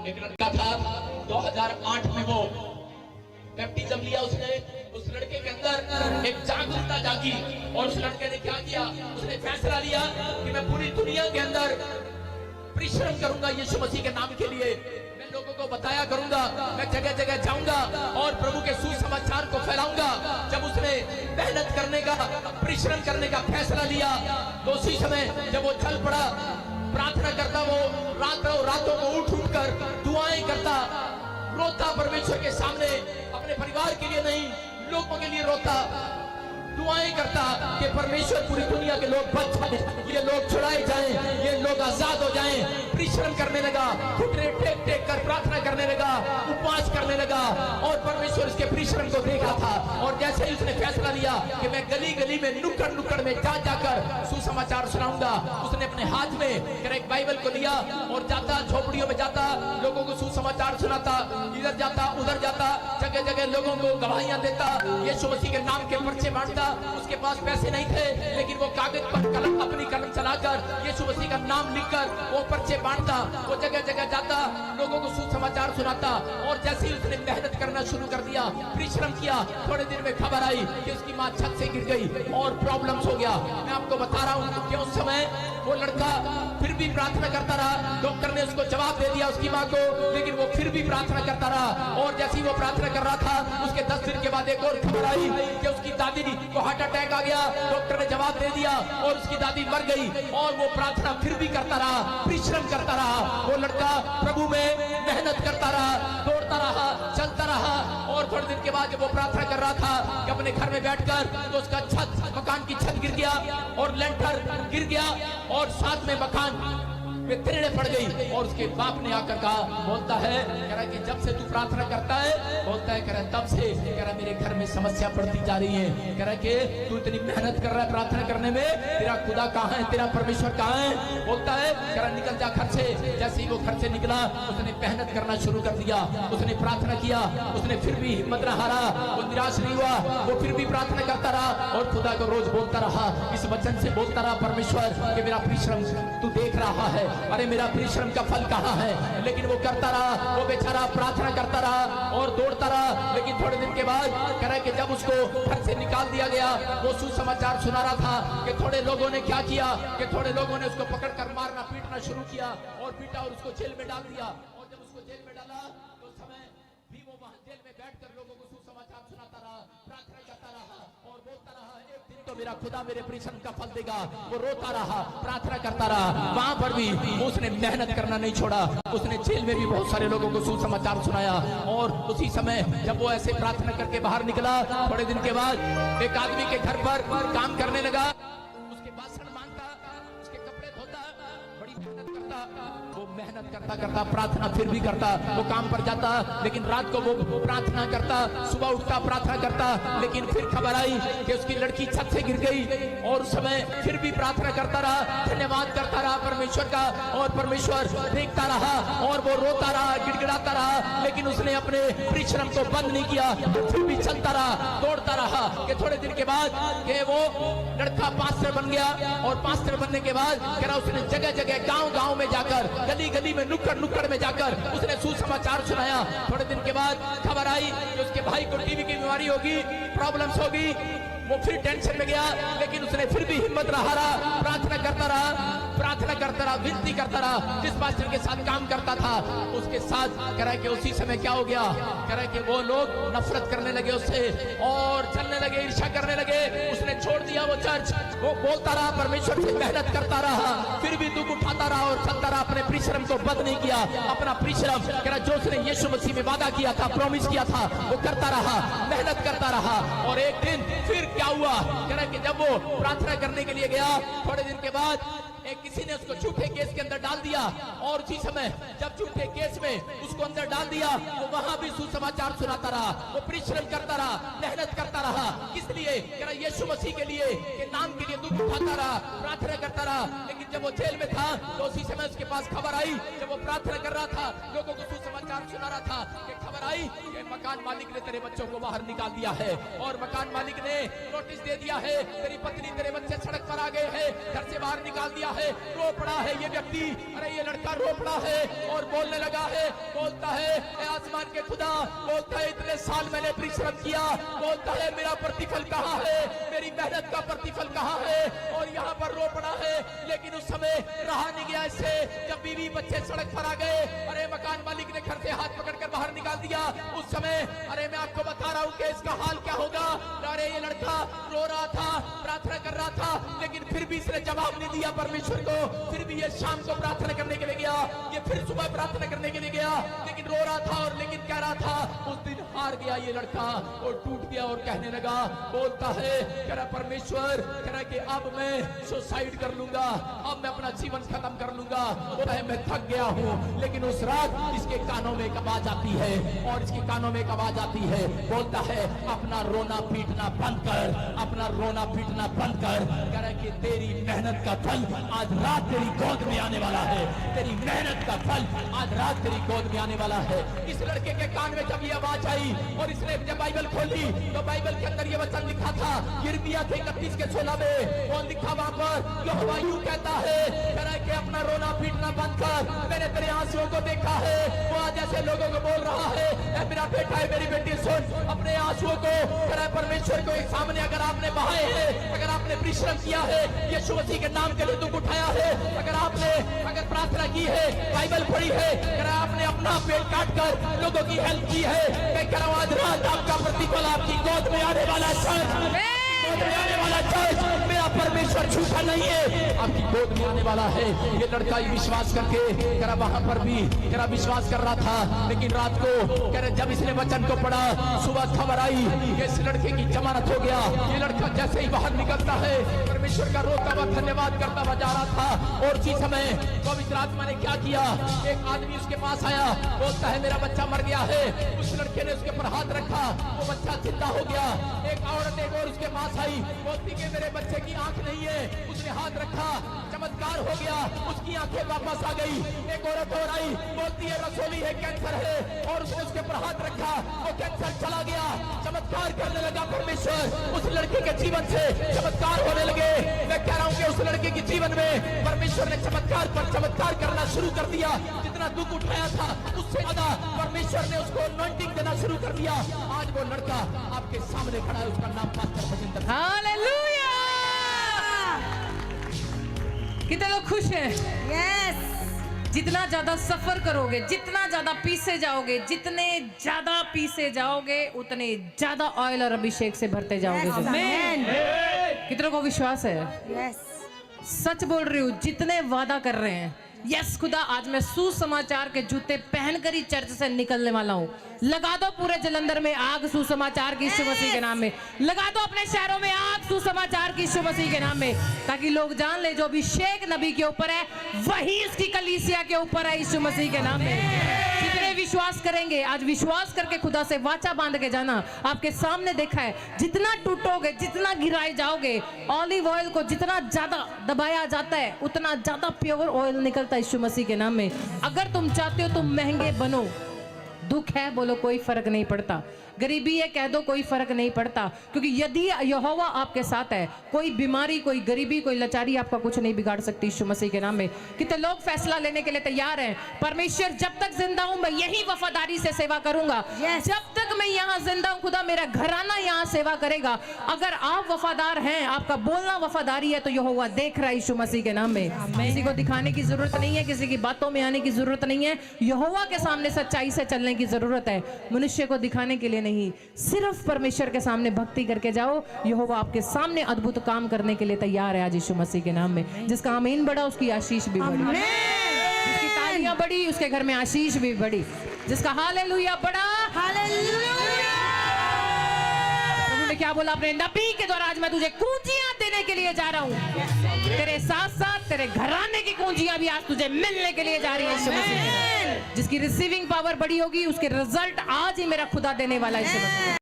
एक लड़का था 2008 में वो बैप्टिज्म लिया उसने। उस लड़के के अंदर एक जागरूकता जागी और उस लड़के ने क्या किया, उसने फैसला लिया कि मैं पूरी दुनिया के अंदर परिश्रम करूंगा यीशु मसीह के नाम के लिए। मैं लोगों को बताया करूंगा, मैं जगह जगह जाऊंगा और प्रभु के सुसमाचार को फैलाऊंगा। जब उसने मेहनत करने का, परिश्रम करने का फैसला लिया तो उसी समय जब वो चल पड़ा, प्रार्थना करता, वो रातों को उठ कर दुआएं करता, रोता परमेश्वर के सामने, अपने परिवार के लिए नहीं लोगों के लिए रोता, दुआएं करता कि परमेश्वर पूरी दुनिया के लोग बच जाए, ये लोग छुड़ाए जाएं, ये लोग आजाद हो जाएं। परिश्रम करने लगा, घुटने टेक टेक कर प्रार्थना करने लगा, उपवास करने लगा और परमेश्वर इसके परिश्रम को देखा था। और जैसे ही उसने फैसला लिया कि मैं गली गली में नुक्कड़ नुक्कड़ में जा जाकर सुसमाचार सुनाऊंगा, उसने अपने हाथ में एक बाइबल को लिया और जाता, झोपड़ियों में जाता, लोगों को सुसमाचार सुनाता, इधर जाता उधर जाता, जगह जगह लोगों को गवाहियां देता, यीशु मसीह के नाम के पर्चे बांटता। उसके पास पैसे नहीं थे लेकिन वो कागज पर अपनी कलम चलाकर यीशु मसीह का नाम लिखकर वो पर्चे बांटता, वो जगह जगह जाता, लोगों को सुसमाचार सुनाता। और जैसे ही उसने मेहनत करना शुरू कर दिया, परिश्रम किया, थोड़े दिन में खबर आई कि उसकी मां छत से गिर गई और प्रॉब्लम्स हो गया। मैं आपको बता रहा हूं कि उस समय वो लड़का फिर भी प्रार्थना करता रहा। डॉक्टर ने उसको जवाब दे दिया उसकी मां को, लेकिन वो फिर भी प्रार्थना करता रहा। और जैसे ही वो प्रार्थना कर रहा था, उसके 10 दिन के बाद एक और खबर आई कि उसकी दादी को हार्ट अटैक आ गया। डॉक्टर ने जवाब दे दिया और उसकी दादी मर गई। और वो प्रार्थना फिर भी करता रहा, परिश्रम करता रहा। वो लड़का प्रभु में मेहनत करता रहा, दौड़ता रहा, चलता रहा। और थोड़े दिन के बाद जब वो प्रार्थना कर रहा था कि अपने घर में बैठकर, तो उसका मकान की छत गिर गया और लेंटर गिर गया और साथ में मकान में तिरड़े पड़ गई। और उसके बाप ने आकर कहा, बोलता है, कह रहा कि जब से तू प्रार्थना करता है, बोलता है, कह रहा तब से, कह रहा मेरे घर में समस्या बढ़ती जा रही है। कह रहा कि तू इतनी मेहनत कर रहा है प्रार्थना करने में, तेरा खुदा कहाँ है, तेरा परमेश्वर कहाँ है? बोलता है, कह रहा निकल जा घर से। जैसे ही वो घर से निकला, उसने मेहनत करना शुरू कर दिया, उसने प्रार्थना किया, उसने फिर भी हिम्मत न हारा, वो निराश नहीं हुआ, वो फिर भी प्रार्थना करता रहा और खुदा को रोज बोलता रहा, इस वचन से बोलता रहा, परमेश्वर कि मेरा परिश्रम तू देख रहा है, अरे मेरा परिश्रम का फल कहाँ है? लेकिन वो करता रहा, वो बेचारा प्रार्थना करता रहा और दौड़ता रहा। लेकिन थोड़े दिन के बाद कह रहा है कि जब उसको घर से निकाल दिया गया, वो सुसमाचार सुना रहा था कि थोड़े लोगों ने क्या किया कि थोड़े लोगों ने उसको पकड़कर मारना पीटना शुरू किया और पीटा और उसको जेल में डाल दिया। और जब उसको जेल में डाला तो समय भी वो वहां जेल में बैठकर लोगों को सुसमाचार सुनाता रहा, प्रार्थना करता रहा और बोलता रहा, एक दिन तो मेरा खुदा मेरे परिश्रम का फल देगा। वो रोता रहा, प्रार्थना करता रहा। वहां पर भी उसने मेहनत करना नहीं छोड़ा। उसने जेल में भी बहुत सारे लोगों को सुसमाचार सुनाया। और उसी समय जब वो ऐसे प्रार्थना करके बाहर निकला, थोड़े दिन के बाद एक आदमी के घर पर काम करने लगा, उसके बासन मांगता, उसके कपड़े धोता, बड़ी मेहनत करता। वो मेहनत करता करता प्रार्थना फिर भी करता, वो काम पर जाता, लेकिन रात को वो प्रार्थना करता, सुबह उठता प्रार्थना करता। लेकिन फिर खबर आई कि उसकी लड़की छत से गिर गई और उस समय फिर भी प्रार्थना करता रहा, धन्यवाद करता रहा परमेश्वर का। और परमेश्वर देखता रहा और वो रोता रहा, गिड़गिड़ाता रहा, लेकिन उसने अपने परिश्रम को बंद नहीं किया, फिर भी चलता रहा, दौड़ता रहा। कि थोड़े दिन के बाद कि वो लड़का पास्टर बन गया और पास्टर बनने के बाद कह रहा उसने जगह जगह गांव गांव में जाकर, गली गली में, नुक्कड़ नुक्कड़ में जाकर उसने सुसमाचार सुनाया। थोड़े दिन के बाद खबर आई कि उसके भाई को टीबी की बीमारी होगी, प्रॉब्लम्स होगी। वो फिर टेंशन में गया, लेकिन उसने फिर भी हिम्मत न हारा, प्रार्थना करता रहा, विनती करता रहा। जिस पास्टर के साथ काम करता था उसके साथ कह रहा है कि उसी समय क्या हो गया, कह रहा है कि वो लोग नफरत करने लगे उससे और चलने लगे, ईर्ष्या करने लगे। उसने छोड़ दिया वो चर्च। वो बोलता रहा, परमेश्वर से मेहनत करता रहा, फिर भी दुख उठाता रहा और चलता रहा, अपने परिश्रम को बंद नहीं किया। अपना परिश्रम कह रहा जो उसने यीशु मसीह में वादा किया था, प्रॉमिस किया था, वो करता रहा, मेहनत करता रहा। और एक दिन फिर क्या हुआ, कह रहा कि जब वो प्रार्थना करने के लिए गया, थोड़े दिन के बाद एक किसी ने उसको झूठे केस के अंदर डाल दिया। और उसी समय जब झूठे केस में उसको अंदर डाल दिया, तो वहां भी सुसमाचार सुनाता रहा, वो परिश्रम करता रहा, मेहनत करता रहा। किस लिए? कह रहा यीशु मसीह के लिए, के नाम के लिए दुख उठाता रहा, प्रार्थना करता रहा। लेकिन जब वो जेल में था तो उसी समय उसके पास खबर आई, जब वो प्रार्थना कर रहा था, लोगों को सुसमाचार सुना रहा था, कि खबर आई कि मकान मालिक ने तेरे बच्चों को बाहर निकाल दिया है। और मकान मालिक ने नोटिस दे दिया है, तेरी पत्नी तेरे बच्चे सड़क पर आ गए हैं, घर से बाहर निकाल दिया है, रो पड़ा है ये व्यक्ति, अरे ये लड़का रो पड़ा है और बोलने लगा है, बोलता है आसमान के खुदा, बोलता है इतने साल मैंने परिश्रम किया, बोलता है मेरा प्रतिफल कहाँ है, मेरी मेहनत का प्रतिफल कहाँ है, और यहाँ पर रो पड़ा है। लेकिन उस समय रहा नहीं गया इससे, जब बीवी बच्चे सड़क पर आ गए, अरे मकान मालिक ने घर से हाथ पकड़कर बाहर निकाल दिया। उस समय अरे मैं आपको बता रहा हूँ कि इसका हाल क्या होगा। अरे ये लड़का रो रहा था, प्रार्थना कर रहा था, लेकिन फिर भी इसने जवाब नहीं दिया परमेश्वर को। फिर भी ये शाम को प्रार्थना करने के लिए गया, ये फिर सुबह प्रार्थना करने के लिए गया, लेकिन रो रहा था और लेकिन कह रहा था, उस दिन हार गया ये लड़का और टूट गया और कहने लगा, बोलता है कह रहा परमेश्वर, कह रहा कि अब मैं सुसाइड कर लूंगा, अब मैं अपना जीवन खत्म कर लूंगा, बोलता है मैं थक गया हूँ। लेकिन उस रात इसके कानों में एक आवाज आती है, और इसके कानों में एक आवाज आती है, बोलता है अपना रोना पीटना बंद कर, अपना रोना पीटना बंद कर, कह रहा कि तेरी मेहनत का फल आज रात तेरी गोद में आने वाला है, तेरी मेहनत का फल आज रात तेरी गोद में आने वाला है। इस लड़के के कान में जब ये आवाज आई और इसने जब बाइबल खोली तो बाइबल के अंदर ये वचन लिखा था, यिर्मयाह 31:16 में कौन लिखा वहां पर, यहोवा यूं कहता है, कह रहा है कि अपना रोना पीटना बंद कर, मैंने तेरे आंसुओं को देखा है। वो आज ऐसे लोगों को बोल रहा है, मेरा बेटा है, मेरी बेटी सुन, अपने आंसुओं को कह रहा है परमेश्वर को एक सामने अगर आपने बहाए हैं, अगर आपने परिश्रम किया है, यीशु मसीह के नाम के लिए दुख उठाया है, अगर प्रार्थना की है, बाइबल पढ़ी है, कह रहा आपने अपना पेट काट कर लोगों की हेल्प की है, मैं कह रहा हूं आज रात आपका प्रतिफल आपकी गोद में आने वाला है, आने वाला चर्च, मेरा परमेश्वर झूठा नहीं है, आपकी गोद में आने वाला है। ये लड़का ही विश्वास करके कह रहा वहां पर भी कह रहा विश्वास कर रहा था, लेकिन रात को कह रहा जब इसने वचन को पढ़ा, सुबह खबर आई कि इस लड़के की जमानत हो गया। ये लड़का जैसे ही बाहर निकलता है, परमेश्वर का रोता हुआ धन्यवाद करता हुआ जा रहा था, और उसी समय पवित्र आत्मा ने क्या किया, एक आदमी उसके पास आया, बोलता है मेरा बच्चा मर गया है। उस लड़के ने उसके ऊपर हाथ रखा, वो बच्चा जिंदा हो गया। एक औरत एक और उसके पास आई, बोलती कि मेरे बच्चे की आंख नहीं है, उसने हाथ रखा, चमत्कार हो गया, उसकी आंखें वापस आ गई। एक औरत और आई, बोलती है रसोली है, कैंसर है, और उसने उसके ऊपर हाथ रखा, वो कैंसर चला गया, चमत्कार करने लगा परमेश्वर। उस लड़के के जीवन से चमत्कार होने लगे। मैं कह रहा हूं कि उस लड़के के जीवन में परमेश्वर ने चमत्कार पर चमत्कार करना शुरू कर दिया। जितना दुख उठाया था उससे ज्यादा परमेश्वर ने उसको अनॉइंटिंग देना शुरू कर दिया। आज वो लड़का आपके सामने खड़ा है, उसका नाम पास्टर भजिंदर। हालेलुया! कितने लोग खुश हैं? यस। जितना ज्यादा सफर करोगे, जितना ज्यादा पीसे जाओगे, जितने ज्यादा पीसे जाओगे, उतने ज्यादा ऑयल और अभिषेक से भरते जाओगे। आमेन। कितनों को विश्वास है? यस। सच बोल रही हूँ, जितने वादा कर रहे हैं, यस खुदा आज मैं सुसमाचार के जूते पहनकर ही चर्च से निकलने वाला हूँ। लगा दो पूरे जलंधर में आग सुसमाचार की यीशु मसीह के नाम में, लगा दो अपने शहरों में आग सुसमाचार की यीशु मसीह के नाम में, ताकि लोग जान ले जो अभिषेक नबी के ऊपर है वही इसकी कलीसिया के ऊपर है यीशु मसीह के नाम में। जितने विश्वास करेंगे, आज विश्वास करके खुदा से वाचा बांध के जाना। आपके सामने देखा है, जितना टूटोगे, जितना गिराए जाओगे, ऑलिव ऑयल को जितना ज्यादा दबाया जाता है उतना ज्यादा प्योर ऑयल निकलता है यीशु मसीह के नाम में। अगर तुम चाहते हो तुम महंगे बनो, दुख है बोलो कोई फर्क नहीं पड़ता, गरीबी है कह दो कोई फर्क नहीं पड़ता, क्योंकि यदि यहोवा आपके साथ है, कोई बीमारी, कोई गरीबी, कोई लाचारी आपका कुछ नहीं बिगाड़ सकती यीशु मसीह के नाम में। कितने लोग फैसला लेने के लिए तैयार हैं, परमेश्वर जब तक जिंदा हूं मैं यही वफादारी से सेवा करूंगा। जब तक मैं यहाँ जिंदा हूं खुदा मेरा घराना यहाँ सेवा करेगा। अगर आप वफादार हैं, आपका बोलना वफादारी है, तो यहोवा देख रहा है यीशु मसीह के नाम में। किसी को दिखाने की जरूरत नहीं है, किसी की बातों में आने की जरूरत नहीं है, यहोवा के सामने सच्चाई से चलने की जरूरत है, मनुष्य को दिखाने के लिए नहीं। सिर्फ परमेश्वर के सामने भक्ति करके जाओ, यहोवा आपके सामने अद्भुत काम करने के लिए तैयार है आज यीशु मसीह के नाम में। जिसका आमीन बड़ा उसकी आशीष भी बड़ी, जिसकी तालियां बड़ी उसके घर में आशीष भी बड़ी, जिसका हालेलुया बड़ा। प्रभु ने क्या बोला अपने नबी के द्वारा, आज मैं तुझे कुंजियां देने के लिए जा रहा हूं, तेरे साथ साथ तेरे घराने की कुंजियां भी आज तुझे मिलने के लिए जा रही है यीशु मसीह। जिसकी रिसीविंग पावर बड़ी होगी उसके रिजल्ट आज ही मेरा खुदा देने वाला है यीशु मसीह।